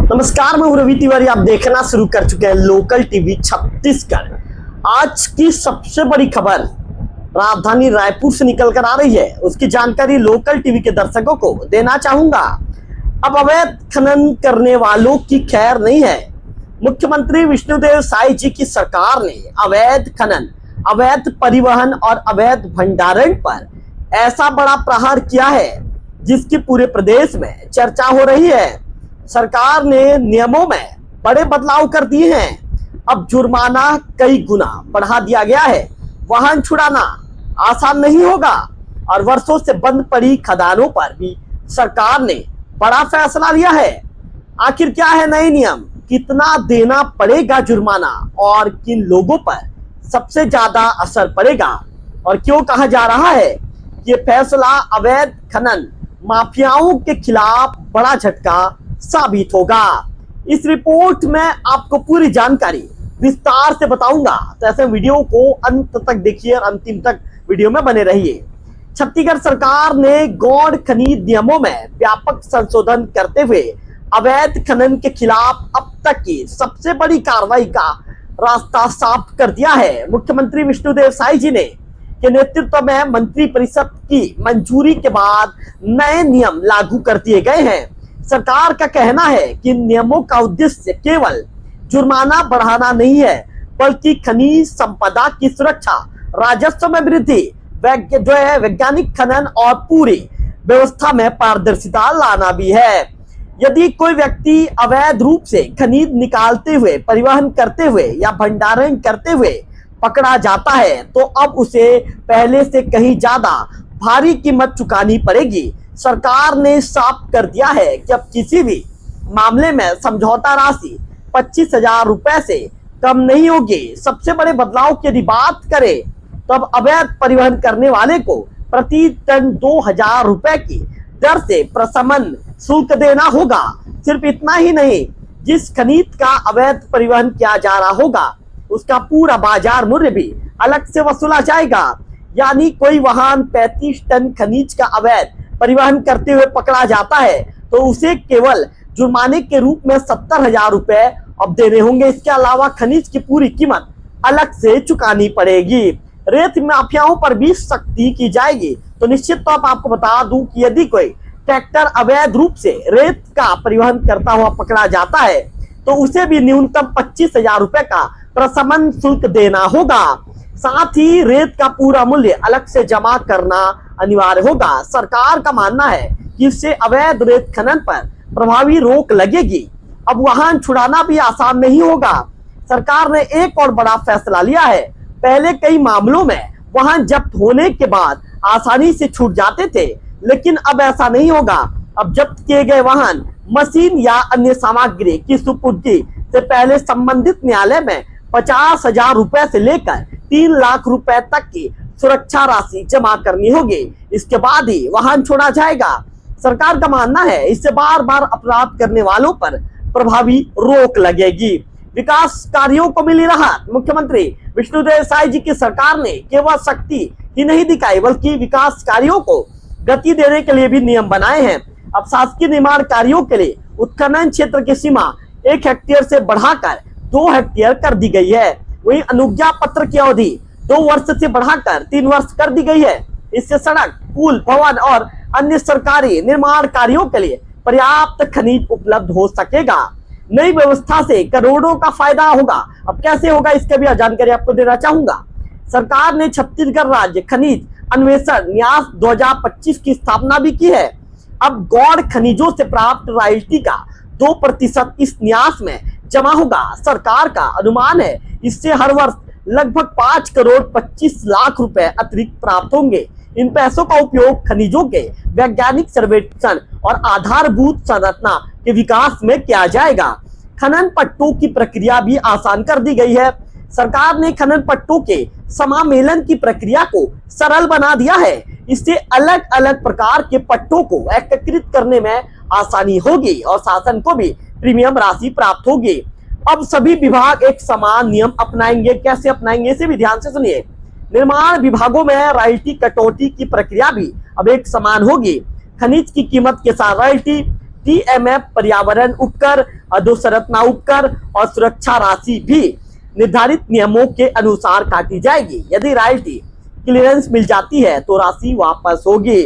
नमस्कार, मैं रवि तिवारी। आप देखना शुरू कर चुके हैं लोकल टीवी छत्तीसगढ़। आज की सबसे बड़ी खबर राजधानी रायपुर से निकल कर आ रही है, उसकी जानकारी लोकल टीवी के दर्शकों को देना चाहूंगा। अब अवैध खनन करने वालों की खैर नहीं है। मुख्यमंत्री विष्णुदेव साय जी की सरकार ने अवैध खनन, अवैध परिवहन और अवैध भंडारण पर ऐसा बड़ा प्रहार किया है जिसकी पूरे प्रदेश में चर्चा हो रही है। सरकार ने नियमों में बड़े बदलाव कर दिए हैं। अब जुर्माना कई गुना बढ़ा दिया गया है। वाहन छुड़ाना आसान नहीं होगा और वर्षों से बंद पड़ी खदानों पर भी सरकार ने बड़ा फैसला लिया है। आखिर क्या है नए नियम, कितना देना पड़ेगा जुर्माना और किन लोगों पर सबसे ज्यादा असर पड़ेगा, और क्यों कहा जा रहा है कि ये फैसला अवैध खनन माफियाओं के खिलाफ बड़ा झटका साबित होगा। इस रिपोर्ट में आपको पूरी जानकारी विस्तार से बताऊंगा, तो ऐसे वीडियो को अंत तक देखिए और अंतिम तक वीडियो में बने रहिए। छत्तीसगढ़ सरकार ने गौड़ खनिज नियमों में व्यापक संशोधन करते हुए अवैध खनन के खिलाफ अब तक की सबसे बड़ी कार्रवाई का रास्ता साफ कर दिया है। मुख्यमंत्री विष्णुदेव साय जी ने के नेतृत्व में मंत्री परिषद की मंजूरी के बाद नए नियम लागू कर दिए गए हैं। सरकार का कहना है कि नियमों का उद्देश्य केवल जुर्माना बढ़ाना नहीं है, बल्कि खनिज संपदा की सुरक्षा, राजस्व में वृद्धि, वैज्ञानिक खनन और पूरी व्यवस्था में पारदर्शिता लाना भी है। यदि कोई व्यक्ति अवैध रूप से खनिज निकालते हुए, परिवहन करते हुए या भंडारण करते हुए पकड़ा जाता है, तो अब उसे पहले से कहीं ज्यादा भारी कीमत चुकानी पड़ेगी। सरकार ने साफ कर दिया है कि अब किसी भी मामले में समझौता राशि 25,000 रुपए से कम नहीं होगी। सबसे बड़े बदलाव की यदि बात करें तो अब अवैध परिवहन करने वाले को प्रति टन 2,000 रुपए की दर से प्रशमन शुल्क देना होगा। सिर्फ इतना ही नहीं, जिस खनिज का अवैध परिवहन किया जा रहा होगा उसका पूरा बाजार मूल्य भी अलग से वसूला जाएगा। यानी कोई वाहन 35 टन खनिज का अवैध परिवहन करते हुए पकड़ा जाता है तो उसे केवल जुर्माने के रूप में 70,000 रुपए अब देने होंगे। इसके अलावा खनिज की पूरी कीमत अलग से चुकानी पड़ेगी। रेत माफियाओं पर भी सख्ती की जाएगी। तो निश्चित तौर पर आपको बता दूं कि यदि कोई ट्रैक्टर अवैध रूप से रेत का परिवहन करता हुआ पकड़ा जाता है तो उसे भी न्यूनतम 25,000 रुपए का प्रशमन शुल्क देना होगा। साथ ही रेत का पूरा मूल्य अलग से जमा करना अनिवार्य होगा। सरकार का मानना है कि इससे अवैध रेत खनन पर प्रभावी रोक लगेगी। अब वाहन छुड़ाना भी आसान नहीं होगा। सरकार ने एक और बड़ा फैसला लिया है। पहले कई मामलों में वाहन जब्त होने के बाद आसानी से छूट जाते थे, लेकिन अब ऐसा नहीं होगा। अब जब्त किए गए वाहन, मशीन या अन्य सामग्री की सुपुर्दगी से पहले संबंधित न्यायालय में 50,000 रुपए से लेकर 3 लाख रुपए तक की सुरक्षा राशि जमा करनी होगी। इसके बाद ही वाहन छोड़ा जाएगा। सरकार का मानना है इससे बार बार अपराध करने वालों पर प्रभावी रोक लगेगी। विकास कार्यों को मिली राहत। मुख्यमंत्री विष्णुदेव साय जी की सरकार ने केवल शक्ति ही नहीं दिखाई, बल्कि विकास कार्यों को गति देने के लिए भी नियम बनाए हैं। अब शासकीय निर्माण कार्यों के लिए उत्खनन क्षेत्र की सीमा 1 हेक्टेयर से बढ़ाकर 2 हेक्टेयर कर दी गई है। वही अनुज्ञा पत्र की अवधि 2 वर्ष से बढ़ाकर 3 वर्ष कर दी गई है। इससे सड़क, पुल, भवन और अन्य सरकारी निर्माण कार्यों के लिए पर्याप्त खनिज उपलब्ध हो सकेगा। नई व्यवस्था से करोड़ों का फायदा होगा। अब कैसे होगा इसके भी जानकारी आपको देना चाहूंगा। सरकार ने छत्तीसगढ़ राज्य खनिज अन्वेषण न्यास 2025 की स्थापना भी की है। अब गौड़ खनिजों से प्राप्त रॉयल्टी का 2% इस न्यास में जमा होगा। सरकार का अनुमान है इससे हर वर्ष लगभग 5 करोड़ 25 लाख रुपए अतिरिक्त प्राप्त होंगे। इन पैसों का उपयोग खनिजों के वैज्ञानिक सर्वेक्षण और आधारभूत संरचना के विकास में किया जाएगा। खनन पट्टों की प्रक्रिया भी आसान कर दी गई है। सरकार ने खनन पट्टों के समामेलन की प्रक्रिया को सरल बना दिया है। इससे अलग अलग प्रकार के पट्टों को एकत्रित करने में आसानी होगी और शासन को भी प्रीमियम राशि प्राप्त होगी। अब सभी विभाग एक समान नियम अपनाएंगे। कैसे अपनाएंगे इसे भी ध्यान से सुनिए। निर्माण विभागों में रॉयल्टी कटौती की प्रक्रिया भी अब एक समान होगी। खनिज की कीमत के साथ रॉयल्टी TMF पर्यावरण उपकर, अधोसंरचना उपकर और सुरक्षा राशि भी निर्धारित नियमों के अनुसार काटी जाएगी। यदि रॉयल्टी क्लियरेंस मिल जाती है तो राशि वापस होगी,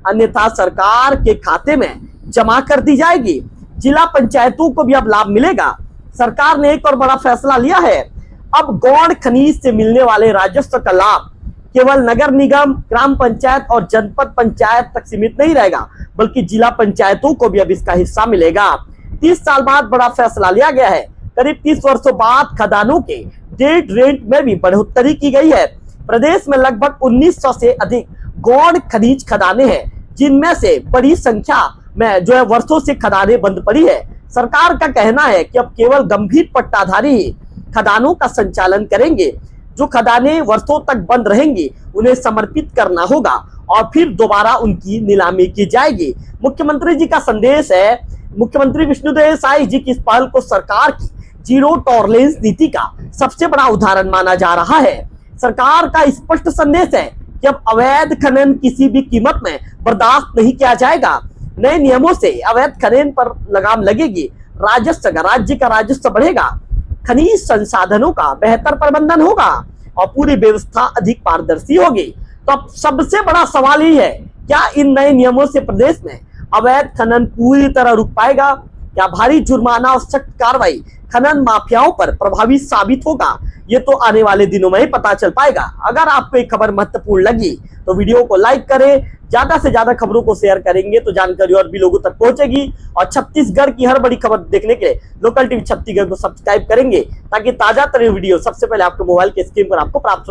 अन्यथा सरकार के खाते में जमा कर दी जाएगी। जिला पंचायतों को भी अब लाभ मिलेगा। सरकार ने एक और बड़ा फैसला लिया है। अब गौण खनिज से मिलने वाले राजस्व का लाभ केवल नगर निगम, ग्राम पंचायत और जनपद पंचायत तक सीमित नहीं रहेगा, बल्कि जिला पंचायतों को भी अब इसका हिस्सा मिलेगा। 30 साल बाद बड़ा फैसला लिया गया है। करीब 30 वर्षों बाद खदानों के डेड रेंट में भी बढ़ोतरी की गई है। प्रदेश में लगभग 1900 से अधिक गौण खनिज खदानें हैं, जिनमें से बड़ी संख्या में जो है वर्षों से खदानें बंद पड़ी है। सरकार का कहना है कि अब केवल गंभीर पट्टाधारी ही खदानों का संचालन करेंगे। जो खदानें वर्षों तक बंद रहेंगी उन्हें समर्पित करना होगा और फिर दोबारा उनकी नीलामी की जाएगी। मुख्यमंत्री जी का संदेश है। मुख्यमंत्री विष्णुदेव साय जी की इस पहल को सरकार की जीरो टॉलरेंस नीति का सबसे बड़ा उदाहरण माना जा रहा है। सरकार का स्पष्ट संदेश है कि अब अवैध खनन किसी भी कीमत में बर्दाश्त नहीं किया जाएगा। नए नियमों से अवैध खनन पर लगाम लगेगी, राज्य का राजस्व बढ़ेगा, खनिज संसाधनों का बेहतर प्रबंधन होगा और पूरी व्यवस्था अधिक पारदर्शी होगी। तो अब सबसे बड़ा सवाल ये है, क्या इन नए नियमों से प्रदेश में अवैध खनन पूरी तरह रुक पाएगा? क्या भारी जुर्माना और सख्त कार्रवाई खनन माफियाओं पर प्रभावी साबित होगा? ये तो आने वाले दिनों में ही पता चल पाएगा। अगर आपको एक खबर महत्वपूर्ण लगी तो वीडियो को लाइक करें, ज्यादा से ज्यादा खबरों को शेयर करेंगे तो जानकारी और भी लोगों तक पहुंचेगी। और छत्तीसगढ़ की हर बड़ी खबर देखने के लिए लोकल टीवी छत्तीसगढ़ को सब्सक्राइब करेंगे, ताकि ताजा तरीन वीडियो सबसे पहले आपके मोबाइल के स्क्रीन पर आपको प्राप्त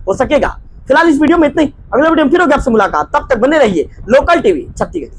हो सकेगा। फिलहाल इस वीडियो में इतना ही। अगले वीडियो में फिर होगी आपसे मुलाकात। तब तक बने रहिए लोकल टीवी छत्तीसगढ़।